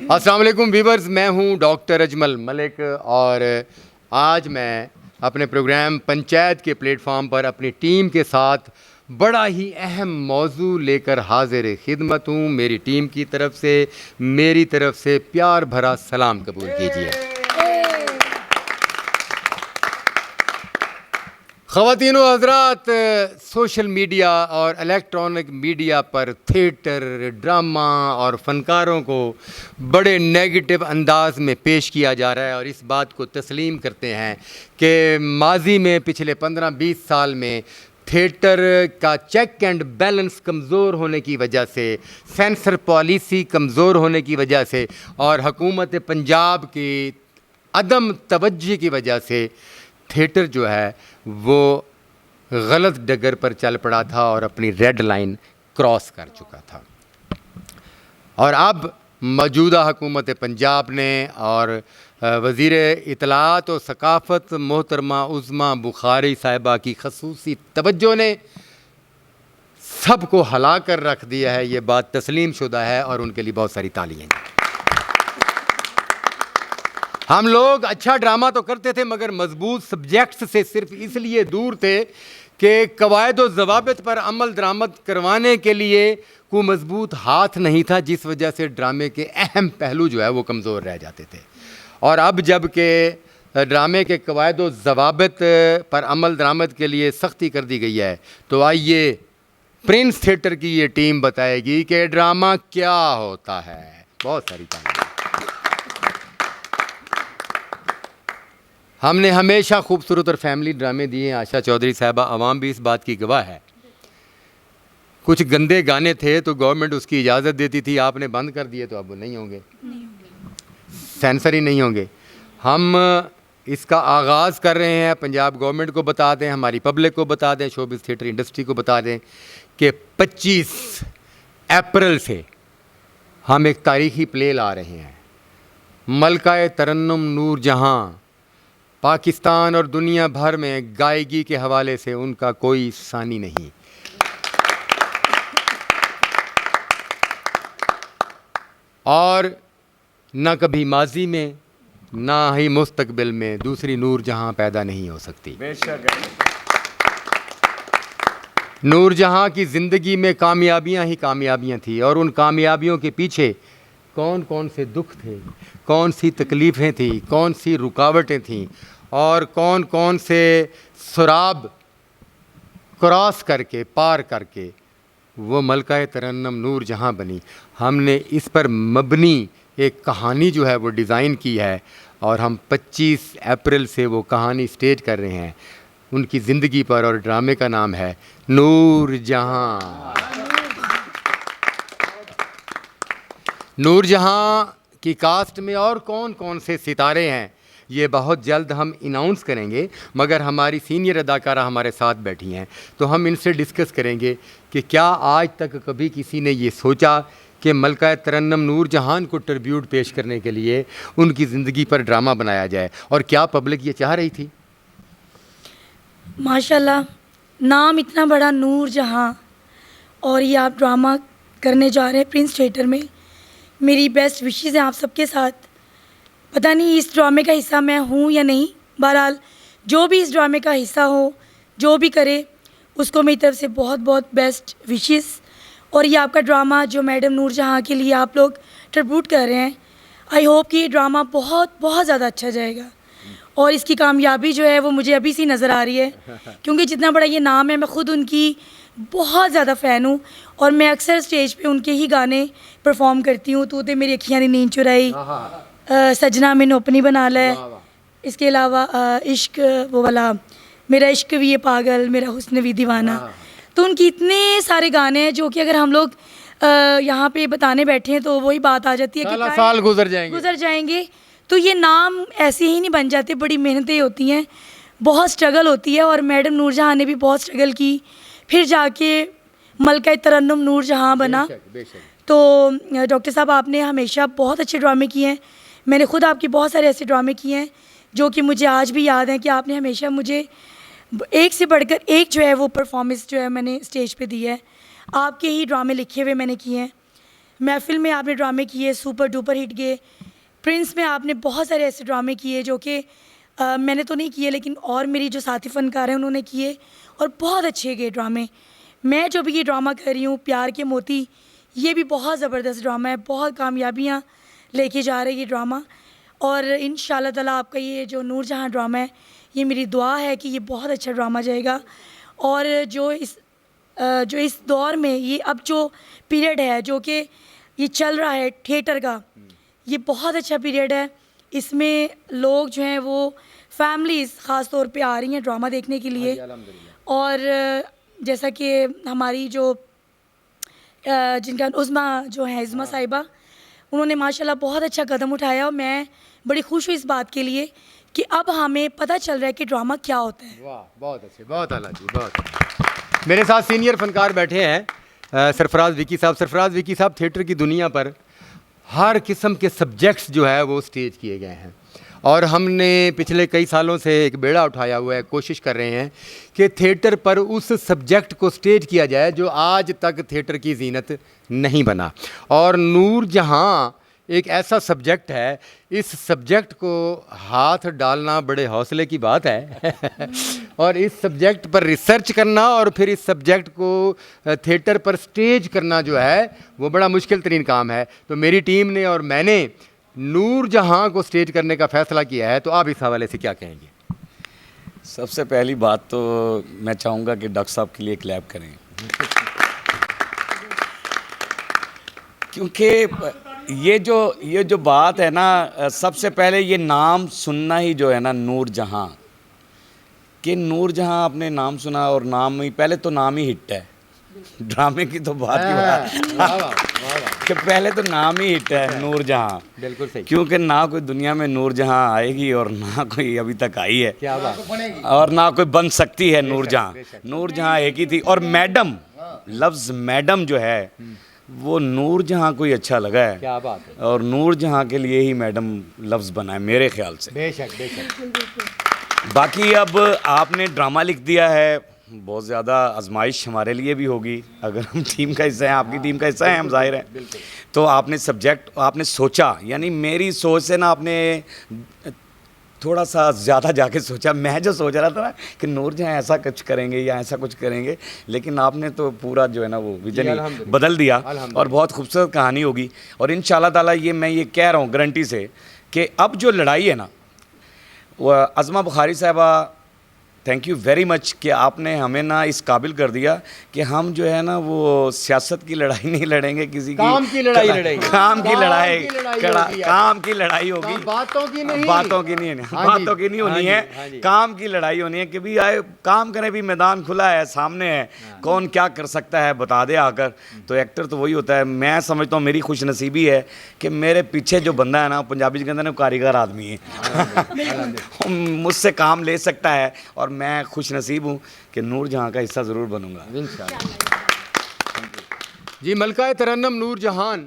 अस्सलाम वालेकुम व्यूवर्स, मैं हूं डॉक्टर अजमल मलिक और आज मैं अपने प्रोग्राम पंचायत के प्लेटफॉर्म पर अपनी टीम के साथ बड़ा ही अहम मौजू लेकर हाजिर खिदमत हूं। मेरी टीम की तरफ से मेरी तरफ से प्यार भरा सलाम कबूल कीजिए। ख़वातीन व हज़रात, सोशल मीडिया और इलेक्ट्रॉनिक मीडिया पर थिएटर, ड्रामा और फ़नकारों को बड़े नेगेटिव अंदाज में पेश किया जा रहा है और इस बात को तस्लीम करते हैं कि माजी में पिछले 15-20 साल में थिएटर का चेक एंड बैलेंस कमज़ोर होने की वजह से, सेंसर पॉलिसी कमज़ोर होने की वजह से और हुकूमत पंजाब की अदम तवज्जो की वजह से थिएटर जो है वो गलत डगर पर चल पड़ा था और अपनी रेड लाइन क्रॉस कर चुका था। और अब मौजूदा हुकूमत पंजाब ने और वज़ीर इत्तलात और सकाफ़त मोहतरमा उज़्मा बुखारी साहिबा की खसूसी तवज्जो ने सबको हिला कर रख दिया है। ये बात तस्लीम शुदा है और उनके लिए बहुत सारी तालियां। हम लोग अच्छा ड्रामा तो करते थे मगर मजबूत सब्जेक्ट्स से सिर्फ इसलिए दूर थे कि कवायद व ज़वाबित पर अमल दरामद करवाने के लिए कोई मजबूत हाथ नहीं था, जिस वजह से ड्रामे के अहम पहलू जो है वो कमज़ोर रह जाते थे। और अब जब के ड्रामे के कवायद व ज़वाबित पर अमल दरामद के लिए सख्ती कर दी गई है, तो आइए प्रिंस थिएटर की ये टीम बताएगी कि ड्रामा क्या होता है। बहुत सारी तालियां। हमने हमेशा खूबसूरत और फैमिली ड्रामे दिए हैं। आशा चौधरी साहबा अवाम भी इस बात की गवाह है। कुछ गंदे गाने थे तो गवर्नमेंट उसकी इजाज़त देती थी, आपने बंद कर दिए तो अब वो नहीं होंगे, सेंसर ही नहीं होंगे। हम इसका आगाज़ कर रहे हैं, पंजाब गवर्नमेंट को बता दें, हमारी पब्लिक को बता दें, शोबिज़ थिएटर इंडस्ट्री को बता दें कि 25 अप्रैल से हम एक तारीख़ी प्ले ला रहे हैं। मलका-ए तरन्नुम नूर जहाँ पाकिस्तान और दुनिया भर में गायकी के हवाले से उनका कोई सानी नहीं। और न कभी माजी में ना ही मुस्तकबिल में दूसरी नूर जहां पैदा नहीं हो सकती। बेशक नूर जहां की ज़िंदगी में कामयाबियां ही कामयाबियां थी और उन कामयाबियों के पीछे कौन कौन से दुख थे, कौन सी तकलीफ़ें थी, कौन सी रुकावटें थीं और कौन कौन से सुराब क्रॉस करके पार करके वो मलका-ए तरन्नुम नूर जहां बनी। हमने इस पर मबनी एक कहानी जो है वो डिज़ाइन की है और हम 25 अप्रैल से वो कहानी स्टेज कर रहे हैं उनकी ज़िंदगी पर और ड्रामे का नाम है नूर जहां। नूर जहां की कास्ट में और कौन कौन से सितारे हैं ये बहुत जल्द हम अनाउंस करेंगे, मगर हमारी सीनियर अदाकारा हमारे साथ बैठी हैं तो हम इनसे डिस्कस करेंगे कि क्या आज तक कभी किसी ने ये सोचा कि मलका तरन्नुम नूर जहान को ट्रिब्यूट पेश करने के लिए उनकी ज़िंदगी पर ड्रामा बनाया जाए और क्या पब्लिक ये चाह रही थी। माशाल्लाह, नाम इतना बड़ा नूर जहां और ये आप ड्रामा करने जा रहे हैं प्रिंस थिएटर में। मेरी बेस्ट विशेज़ हैं आप सबके साथ। पता नहीं इस ड्रामे का हिस्सा मैं हूँ या नहीं, बहरहाल जो भी इस ड्रामे का हिस्सा हो, जो भी करे उसको मेरी तरफ से बहुत बहुत बेस्ट विशेज़। और ये आपका ड्रामा जो मैडम नूर जहाँ के लिए आप लोग ट्रिब्यूट कर रहे हैं, आई होप कि ये ड्रामा बहुत बहुत ज़्यादा अच्छा जाएगा और इसकी कामयाबी जो है वो मुझे अभी सी नज़र आ रही है क्योंकि जितना बड़ा ये नाम है, मैं ख़ुद उनकी बहुत ज़्यादा फ़ैन हूँ और मैं अक्सर स्टेज पे उनके ही गाने परफॉर्म करती हूँ। तू ते मेरी अखियाँ दी नींद चुराई, सजना मैनू अपनी बना ले, इसके अलावा इश्क वो वाला मेरा इश्क भी ये पागल, मेरा हुस्न भी दीवाना। तो उनकी इतने सारे गाने हैं जो कि अगर हम लोग यहाँ पे बताने बैठे हैं तो वही बात आ जाती है कि साल गुजर जाएंगे। तो ये नाम ऐसे ही नहीं बन जाते, बड़ी मेहनतें होती हैं, बहुत स्ट्रगल होती है और मैडम नूर जहाँ ने भी बहुत स्ट्रगल की, फिर जाके मलका तरन्नुम नूर जहाँ बना। तो डॉक्टर साहब आपने हमेशा बहुत अच्छे ड्रामे किए हैं, मैंने ख़ुद आपके बहुत सारे ऐसे ड्रामे किए हैं जो कि मुझे आज भी याद हैं कि आपने हमेशा मुझे एक से बढ़कर एक जो है वो परफॉर्मेंस जो है मैंने स्टेज पे दी है। आपके ही ड्रामे लिखे हुए मैंने किए हैं। महफिल में आपने ड्रामे किए, सुपर डुपर हिट गए। प्रिंस में आपने बहुत सारे ऐसे ड्रामे किए जो कि मैंने तो नहीं किए, लेकिन और मेरी जो साथी फ़नकार हैं उन्होंने किए और बहुत अच्छे गए ड्रामे। मैं जो भी ये ड्रामा कर रही हूँ प्यार के मोती, ये भी बहुत ज़बरदस्त ड्रामा है, बहुत कामयाबियाँ लेके जा रही है ये ड्रामा। और इंशाल्लाह ताला आपका ये जो नूरजहाँ ड्रामा है, ये मेरी दुआ है कि ये बहुत अच्छा ड्रामा जाएगा। और जो इस दौर में ये अब जो पीरियड है जो कि ये चल रहा है थिएटर का, ये बहुत अच्छा पीरियड है। इसमें लोग जो हैं वो फैमिलीज़ ख़ास तौर पे आ रही हैं ड्रामा देखने के लिए। और जैसा कि हमारी जो जिनका उज़मा जो है इज़मा साहिबा, उन्होंने माशाल्लाह बहुत अच्छा कदम उठाया और मैं बड़ी खुश हूँ इस बात के लिए कि अब हमें पता चल रहा है कि ड्रामा क्या होता है। वाह, बहुत अच्छे, बहुत आला जी, बहुत अच्छे। मेरे साथ सीनियर फनकार बैठे हैं सरफराज विकी साहब। सरफराज विकी साहब, थिएटर की दुनिया पर हर किस्म के सब्जेक्ट्स जो है वो स्टेज किए गए हैं और हमने पिछले कई सालों से एक बेड़ा उठाया हुआ है, कोशिश कर रहे हैं कि थिएटर पर उस सब्जेक्ट को स्टेज किया जाए जो आज तक थिएटर की जीनत नहीं बना। और नूरजहाँ एक ऐसा सब्जेक्ट है, इस सब्जेक्ट को हाथ डालना बड़े हौसले की बात है और इस सब्जेक्ट पर रिसर्च करना और फिर इस सब्जेक्ट को थिएटर पर स्टेज करना जो है वो बड़ा मुश्किल तरीन काम है। तो मेरी टीम ने और मैंने नूरजहाँ को स्टेज करने का फ़ैसला किया है। तो आप इस हवाले से क्या कहेंगे? सबसे पहली बात तो मैं चाहूँगा कि डॉक्टर साहब के लिए क्लैप करें, क्योंकि ये जो बात है ना, सबसे पहले ये नाम सुनना ही जो है ना नूरजहाँ, कि नूरजहाँ आपने नाम सुना और नाम ही पहले तो नाम ही हिट है। ड्रामे की तो बात ही बात कि पहले तो नाम ही हिट है नूरजहाँ। बिल्कुल सही, क्योंकि ना कोई दुनिया में नूरजहाँ आएगी और ना कोई अभी तक आई है, क्या बात, और ना कोई बन सकती है नूरजहाँ। नूरजहाँ एक ही थी। और मैडम, लफ्ज़ मैडम जो है वो नूरजहाँ को ही अच्छा लगा है, क्या बात है। और नूरजहाँ के लिए ही मैडम लफ्ज़ बना है मेरे ख्याल से। बेशक बेशक। बाकी अब आपने ड्रामा लिख दिया है, बहुत ज़्यादा आजमाइश हमारे लिए भी होगी अगर हम टीम का हिस्सा हैं, आपकी टीम का हिस्सा हैं हम, जाहिर है। तो आपने सब्जेक्ट आपने सोचा, यानी मेरी सोच से ना आपने थोड़ा सा ज़्यादा जाके सोचा। मैं जो सोच रहा था ना कि नूरजहाँ ऐसा कुछ करेंगे या ऐसा कुछ करेंगे, लेकिन आपने तो पूरा जो है ना वो विजन ही बदल दिया और बहुत खूबसूरत कहानी होगी। और इंशाल्लाह ताला मैं ये कह रहा हूँ गारंटी से कि अब जो लड़ाई है ना, वह अज़मा बुखारी साहबा, थैंक यू वेरी मच कि आपने हमें ना इस काबिल कर दिया कि हम जो है ना वो सियासत की लड़ाई नहीं लड़ेंगे, किसी काम की लड़ाई लड़ेंगे, काम की लड़ाई, काम की लड़ाई होगी, बातों की नहीं, बातों की नहीं, बातों की नहीं होनी है, काम की लड़ाई होनी है कि भी आए काम करें, भी मैदान खुला है, सामने है, कौन क्या कर सकता है बता दे आकर। तो एक्टर तो वही होता है। मैं समझता हूँ मेरी खुशनसीबी है कि मेरे पीछे जो बंदा है ना, पंजाबी के अंदर ना कारीगर आदमी है, मुझसे काम ले सकता है और मैं खुश नसीब हूँ कि नूरजहाँ का हिस्सा ज़रूर बनूंगा इंशाल्लाह। जी, मलका तरन्नुम नूरजहान,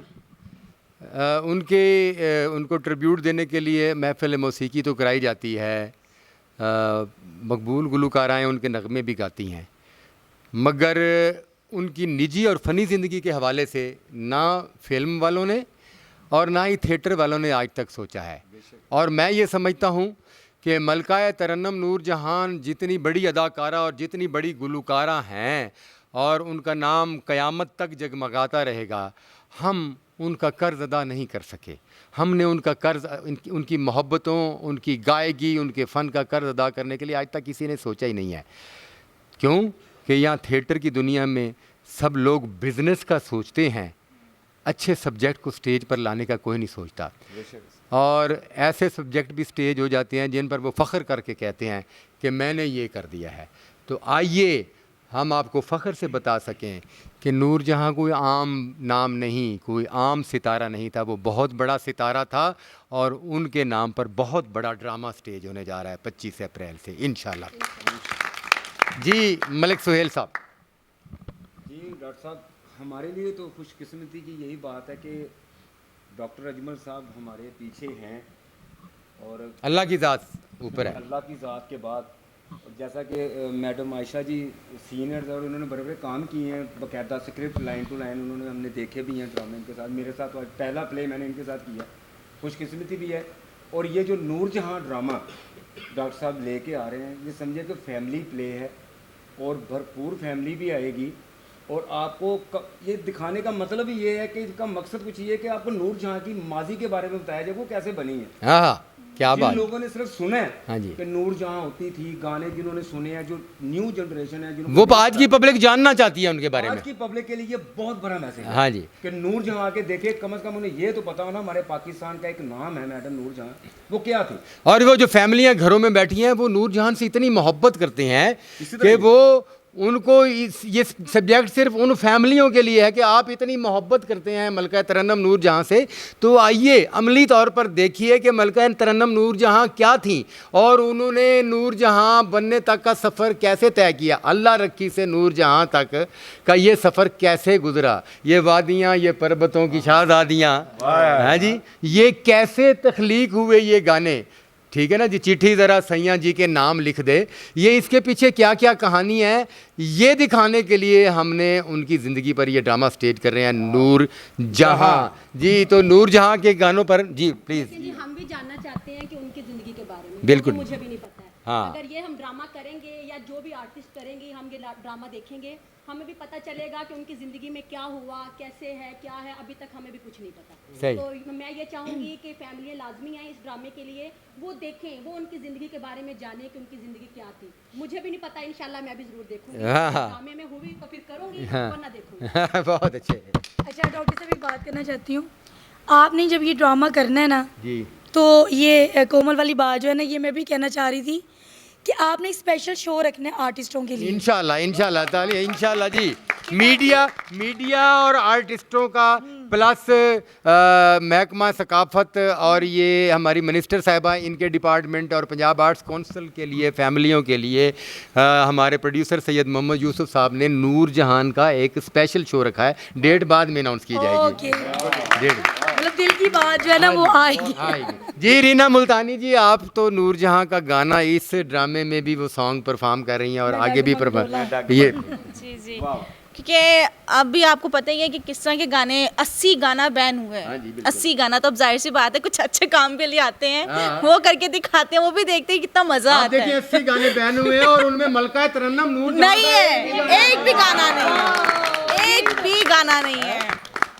उनको ट्रिब्यूट देने के लिए महफ़िल मौसीकी तो कराई जाती है, मकबूल गुलकाराएँ उनके नग़मे भी गाती हैं, मगर उनकी निजी और फ़नी ज़िंदगी के हवाले से ना फिल्म वालों ने और ना ही थिएटर वालों ने आज तक सोचा है। और मैं ये समझता हूँ कि मलका तरन्नुम नूरजहान जितनी बड़ी अदाकारा और जितनी बड़ी गुलकारा हैं और उनका नाम क़यामत तक जगमगाता रहेगा, हम उनका कर्ज़ अदा नहीं कर सके। हमने उनका कर्ज़, उनकी मोहब्बतों, उनकी गायकी, उनके फ़न का कर्ज़ अदा करने के लिए आज तक किसी ने सोचा ही नहीं है। क्यों कि यहाँ थिएटर की दुनिया में सब लोग बिज़नेस का सोचते हैं, अच्छे सब्जेक्ट को स्टेज पर लाने का कोई नहीं सोचता। और ऐसे सब्जेक्ट भी स्टेज हो जाते हैं जिन पर वो फ़ख्र करके कहते हैं कि मैंने ये कर दिया है। तो आइए हम आपको फ़ख्र से बता सकें कि नूरजहाँ कोई आम नाम नहीं, कोई आम सितारा नहीं था, वो बहुत बड़ा सितारा था और उनके नाम पर बहुत बड़ा ड्रामा स्टेज होने जा रहा है 25 अप्रैल से इंशाल्लाह। जी मलिक सुहेल साहब। जी डॉक्टर साहब, हमारे लिए तो खुशकिस्मती की यही बात है कि डॉक्टर अजमल साहब हमारे पीछे हैं और अल्लाह की ज़ात ऊपर है। अल्लाह की ज़ात के बाद जैसा कि मैडम आयशा जी सीनियर्स और उन्होंने बड़े बड़े काम किए हैं, बाकायदा स्क्रिप्ट लाइन टू लाइन उन्होंने हमने देखे भी हैं ड्रामे इनके साथ। मेरे साथ तो आज पहला प्ले मैंने इनके साथ किया, खुशकिस्मती भी है। और ये जो नूरजहां ड्रामा डॉक्टर साहब लेके आ रहे हैं, ये समझे कि फैमिली प्ले है और भरपूर फैमिली भी आएगी। और आपको ये दिखाने का मतलब ही ये है कि इनका मकसद कुछ ये है कि आपको नूरजहां की माजी के बारे में बताया जाए, वो कैसे बनी है। हाँ हाँ, क्या जिन बात। लोगों ने सिर्फ सुना है हाँ जी। कि नूरजहां होती थी, गाने जिन्होंने सुने हैं, जो न्यू जनरेशन है, जिन्होंने वो आज की पब्लिक जानना चाहती है उनके बारे में। आज की पब्लिक के लिए ये बहुत बड़ा मैसेज है। हाँ जी। कि नूरजहां आके देखे, कम से कम उन्हें ये तो पता हो ना हमारे पाकिस्तान का एक नाम है मैडम नूरजहां, वो क्या थी। और वो जो फैमिलियां घरों में बैठी हैं वो नूरजहां से इतनी मोहब्बत करते हैं इसी तरह कि वो उनको ये सब्जेक्ट सिर्फ उन फैमिलियों के लिए है कि आप इतनी मोहब्बत करते हैं मलका तरन्नुम नूरजहां से, तो आइए अमली तौर पर देखिए कि मलका तरन्नुम नूरजहां क्या थी और उन्होंने नूरजहां बनने तक का सफ़र कैसे तय किया। अल्लाह रखी से नूरजहां तक का ये सफ़र कैसे गुजरा, ये वादियाँ, ये पर्वतों की शहज़ादियाँ, हैं जी, ये कैसे तख्लीक हुए ये गाने। ठीक है ना जी। चिट्ठी ज़रा सैयां जी के नाम लिख दे, ये इसके पीछे क्या क्या कहानी है ये दिखाने के लिए हमने उनकी ज़िंदगी पर ये ड्रामा स्टेज कर रहे हैं नूरजहां जी। तो नूरजहां के गानों पर जी प्लीज़। जी हम भी जानना चाहते हैं कि उनकी ज़िंदगी के बारे में। बिल्कुल। क्योंकि मुझे भी नहीं पता है। हाँ। अगर ये हम ड्रामा करेंगे या जो भी आर्टिस्ट करेंगे, हम ये ड्रामा देखेंगे, हमें भी पता चलेगा कि उनकी ज़िंदगी में क्या हुआ, कैसे है, क्या है। अभी तक हमें भी कुछ नहीं पता। सही। तो मैं ये चाहूँगी कि फैमिली लाजमी आए इस ड्रामे के लिए, वो देखें, वो उनकी ज़िंदगी के बारे में जाने कि उनकी ज़िंदगी क्या थी। मुझे भी नहीं पता, इंशाल्लाह मैं भी ज़रूर देखूँगी। हाँ, हाँ। ड्रामे में हुई तो फिर करूँगी, हाँ। वरना देखूँगी। बहुत अच्छे अच्छा डॉक्टर से भी बात करना चाहती हूँ। आपने जब ये ड्रामा करना है ना, जी। तो ये कोमल वाली बात जो है ना, ये मैं भी कहना चाह रही थी कि आपने एक स्पेशल शो रखना है आर्टिस्टों के लिए। इंशाल्लाह इंशाल्लाह ताली इंशाल्लाह जी। मीडिया और आर्टिस्टों का प्लस महकमा सकाफ़त और ये हमारी मिनिस्टर साहिबा, इनके डिपार्टमेंट और पंजाब आर्ट्स कौंसिल के लिए, फैमिलियों के लिए हमारे प्रोड्यूसर सैयद मोहम्मद यूसुफ साहब ने नूरजहां का एक स्पेशल शो रखा है। डेट बाद में अनाउंस की जाएगी। ओके, डेट मतलब दिल की बात जो है ना वो आएगी। जी। रीना मुल्तानी जी, आप तो नूरजहां का गाना इस ड्रामे में भी वो सॉन्ग परफॉर्म कर रही हैं और आगे भी परफॉर्म ये जी जी, क्योंकि अब भी आपको पता ही है कि किस तरह के गाने 80 गाना बैन हुए हाँ जी, हैं। बिल्कुल। 80 गाना, तो अब जाहिर सी बात है कुछ अच्छे काम के लिए आते हैं, हाँ। वो करके दिखाते हैं, वो भी देखते हैं कितना मजा आप आता देखिए है। 80 गाने बैन हुए हैं और उनमें मलका तरन्नुम नूरजहां नहीं है, एक भी गाना नहीं है, एक भी गाना नहीं है।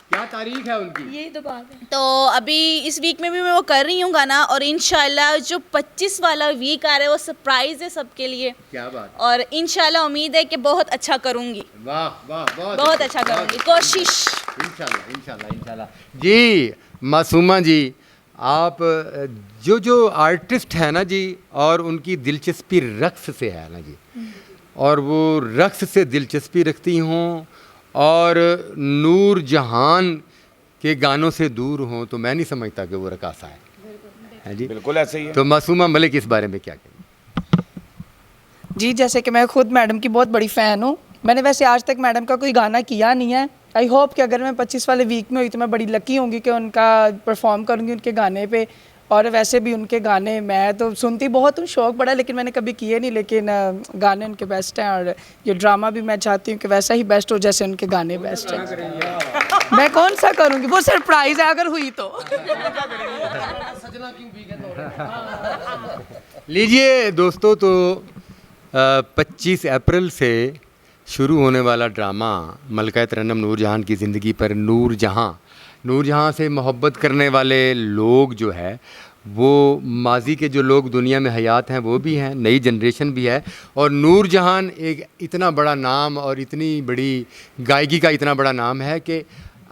क्या तारीख है उनकी। यही तो बात है। तो अभी इस वीक में भी मैं वो कर रही हूँ गाना, और इंशाल्लाह जो 25 वाला वीक आ रहा है वो सरप्राइज है सबके लिए, क्या बात। और इंशाल्लाह उम्मीद है कि बहुत अच्छा करूँगी, वाह वाह, बहुत अच्छा करूँगी, कोशिश। इंशाल्लाह इंशाल्लाह इंशाल्लाह जी। मासूमा जी, आप जो आर्टिस्ट है ना जी, और उनकी दिलचस्पी रक्स से है ना जी, और वो रक्स से दिलचस्पी रखती हों और नूरजहां के गानों से दूर हों, तो मैं नहीं समझता कि वो रकासा है जी। बिल्कुल ऐसे ही है। तो मासूमा मलिक इस बारे में क्या कहें। जी, जैसे कि मैं खुद मैडम की बहुत बड़ी फ़ैन हूँ। मैंने वैसे आज तक मैडम का कोई गाना किया नहीं है। आई होप कि अगर मैं 25 वाले वीक में हुई तो मैं बड़ी लकी होंगी कि उनका परफॉर्म करूँगी उनके गाने पे। और वैसे भी उनके गाने मैं तो सुनती बहुत हूँ, शौक़ बड़ा, लेकिन मैंने कभी किए नहीं, लेकिन गाने उनके बेस्ट हैं। और ये ड्रामा भी मैं चाहती हूँ कि वैसा ही बेस्ट हो जैसे उनके गाने बेस्ट हैं। मैं कौन सा करूँगी, वो सरप्राइज़ है अगर हुई तो। लीजिए दोस्तों, तो 25 अप्रैल से शुरू होने वाला ड्रामा मलका तरन्नुम नूरजहां की ज़िंदगी पर नूरजहां से मोहब्बत करने वाले लोग जो है, वो माजी के जो लोग दुनिया में हयात हैं वो भी हैं, नई जनरेशन भी है। और नूरजहां एक इतना बड़ा नाम और इतनी बड़ी गायकी का इतना बड़ा नाम है कि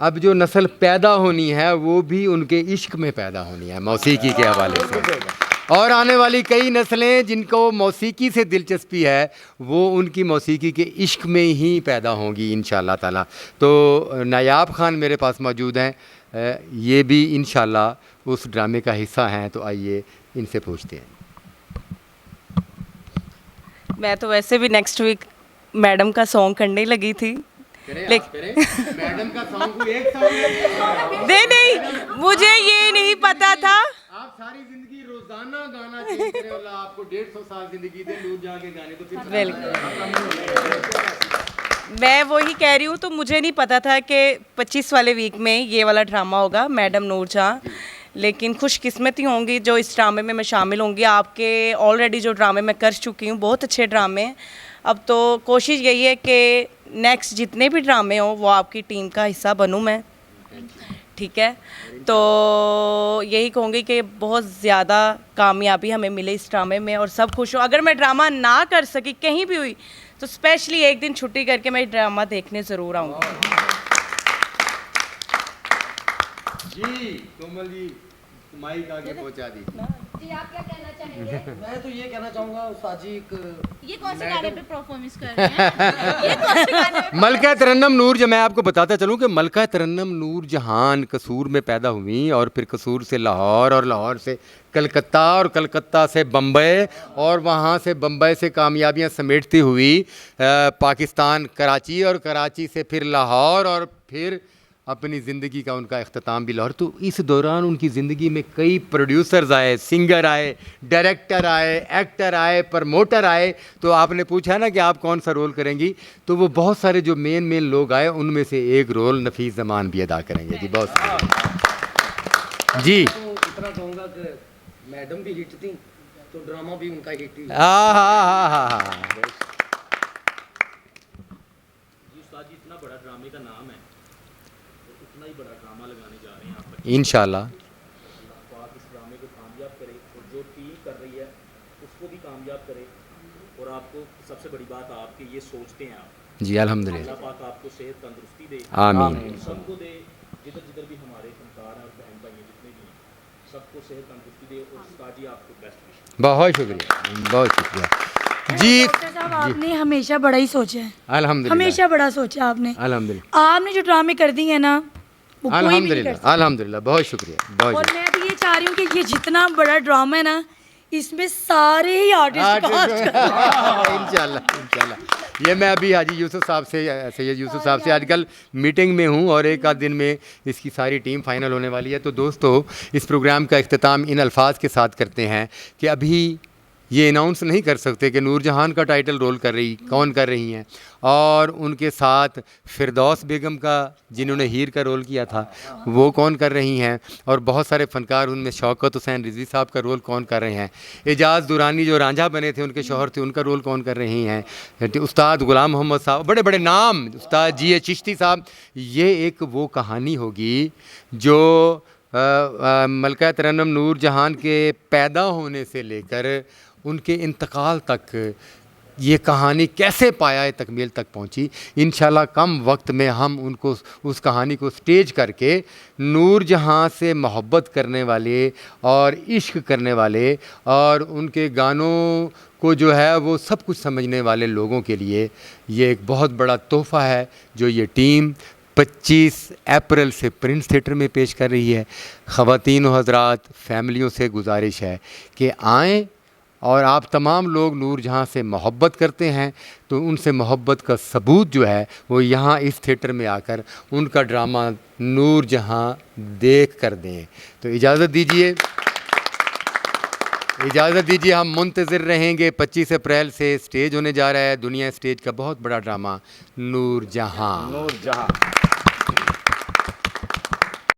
अब जो नस्ल पैदा होनी है वो भी उनके इश्क में पैदा होनी है, मौसीकी के हवाले से। और आने वाली कई नस्लें जिनको मौसीकी से दिलचस्पी है वो उनकी मौसीकी के इश्क में ही पैदा होंगी इंशाअल्लाह ताला। तो नायाब खान मेरे पास मौजूद हैं, ये भी इंशाअल्लाह उस ड्रामे का हिस्सा हैं, तो आइए इनसे पूछते हैं। मैं तो वैसे भी नेक्स्ट वीक मैडम का सॉन्ग करने ही लगी थी, मैडम का सॉन्ग एक सॉन्ग नहीं मुझे ये नहीं पता था, आप सारी जिंदगी रोजाना गाना चेंज करें, अल्लाह आपको 150 साल जिंदगी दे नूरजहां के गाने तो फिर बिल्कुल। मैं वही कह रही हूँ, तो मुझे नहीं पता था कि 25 वाले वीक में ये वाला ड्रामा होगा मैडम नूरजहां, लेकिन खुशकिस्मती होंगी जो इस ड्रामे में मैं शामिल होंगी। आपके ऑलरेडी जो ड्रामे मैं कर चुकी हूँ बहुत अच्छे ड्रामे हैं, अब तो कोशिश यही है कि नेक्स्ट जितने भी ड्रामे हों वो आपकी टीम का हिस्सा बनूँ मैं, ठीक है। तो यही कहूँगी कि बहुत ज़्यादा कामयाबी हमें मिले इस ड्रामे में और सब खुश हो। अगर मैं ड्रामा ना कर सकी कहीं भी हुई तो स्पेशली एक दिन छुट्टी करके मैं ड्रामा देखने ज़रूर आऊँगी। जी कोमल जी माइक आगे पहुंचा दी। जी आप क्या कहना चाहेंगे? मैं तो ये कहना चाहूँगा उस्ताद जी ये कौन से गाने पे परफॉर्मेंस कर रहे हैं? ये कौन से गाने पे? मलका तरन्नम नूर, मैं आपको बताता चलूं कि मलका तरन्नम नूरजहां कसूर में पैदा हुई और फिर कसूर से लाहौर और लाहौर से कलकत्ता और कलकत्ता से बम्बई और वहाँ से बम्बई से कामयाबियाँ समेटती हुई पाकिस्तान कराची और कराची से फिर लाहौर और फिर अपनी ज़िंदगी का उनका इख्तिताम भी लाहौर। तो इस दौरान उनकी ज़िंदगी में कई प्रोड्यूसर्स आए, सिंगर आए, डायरेक्टर आए, एक्टर आए, प्रमोटर आए। तो आपने पूछा ना कि आप कौन सा रोल करेंगी, तो वो बहुत सारे जो मेन लोग आए उनमें से एक रोल नफीस जमान भी अदा करेंगे। जी बहुत सारे जी। तो इतना कहूँगा कि मैडम भी हिट थी तो ड्रामा भी उनका हिट ही। हाँ हाँ हाँ हाँ हाँ इतना बड़ा ड्रामे का नाम है, इतना ही बड़ा ड्रामा लगाने जा रहे हैं आप, इंशाल्लाह। तो आप इस ड्रामे को कामयाब करें और जो टीम कर रही है उसको भी कामयाब करें। और आपको सबसे बड़ी बात आपके ये सोचते हैं आप जी अल्हम्दुलिल्लाह, अल्लाह पाक आपको सेहत तंदुरुस्ती दे, आमीन। सबको दे, जिधर जिधर भी हमारे फनकार हैं और बहन भाई हैं जितने भी हैं सबको सेहत तंदुरुस्ती दे। और उस्ताद जी आपको बेस्ट विश। बहुत शुक्रिया, बहुत शुक्रिया जी। डॉक्टर साहब आपने हमेशा बड़ा ही सोचा है, अल्हम्दुलिल्लाह, हमेशा बड़ा सोचा आपने। अल्हम्दुलिल्लाह, आपने जो ड्रामे कर दिए हैं ना वो कोई भी नहीं कर अल्हम्दुलिल्लाह, सकता। अल्हम्दुलिल्लाह, बहुत शुक्रिया, बहुत और शुक्रिया। मैं तो ये चाह रही हूँ कि ये जितना बड़ा ड्रामा है ना इसमें सारे ही आर्टिस्ट इंशाल्लाह इंशाल्लाह। ये मैं अभी हाजी यूसुफ साहब से, सैयद यूसुफ साहब से आजकल मीटिंग में हूँ और एक आध दिन में इसकी सारी टीम फाइनल होने वाली है। तो दोस्तों इस प्रोग्राम का इख्तिताम इन अल्फाज के साथ करते हैं कि अभी ये अनाउंस नहीं कर सकते कि नूरजहां का टाइटल रोल कौन कर रही हैं, और उनके साथ फिरदौस बेगम का जिन्होंने हीर का रोल किया था वो कौन कर रही हैं, और बहुत सारे फ़नकार उनमें शौकत हुसैन रिजवी साहब का रोल कौन कर रहे हैं, एजाज़ दुरानी जो रांझा बने थे उनके शौहर थे उनका रोल कौन कर रही हैं, उस्ताद ग़ुलाम मोहम्मद साहब, बड़े बड़े नाम, उस्ताद जी चिश्ती साहब। ये एक वो कहानी होगी जो मलका तरन्नुम नूरजहां के पैदा होने से लेकर उनके इंतकाल तक ये कहानी कैसे पाया तकमील तक पहुंची। इंशाल्लाह कम वक्त में हम उनको उस कहानी को स्टेज करके नूरजहां से मोहब्बत करने वाले और इश्क करने वाले और उनके गानों को जो है वो सब कुछ समझने वाले लोगों के लिए ये एक बहुत बड़ा तोहफ़ा है जो ये टीम 25 अप्रैल से प्रिंस थिएटर में पेश कर रही है। ख़वातीन व हज़रात, फैमिलियों से गुजारिश है कि आएँ और आप तमाम लोग नूरजहां से मोहब्बत करते हैं तो उनसे मोहब्बत का सबूत जो है वो यहाँ इस थिएटर में आकर उनका ड्रामा नूरजहां देख कर दें। तो इजाज़त दीजिए, हम मुंतज़िर रहेंगे। 25 अप्रैल से स्टेज होने जा रहा है दुनिया स्टेज का बहुत बड़ा ड्रामा नूरजहां।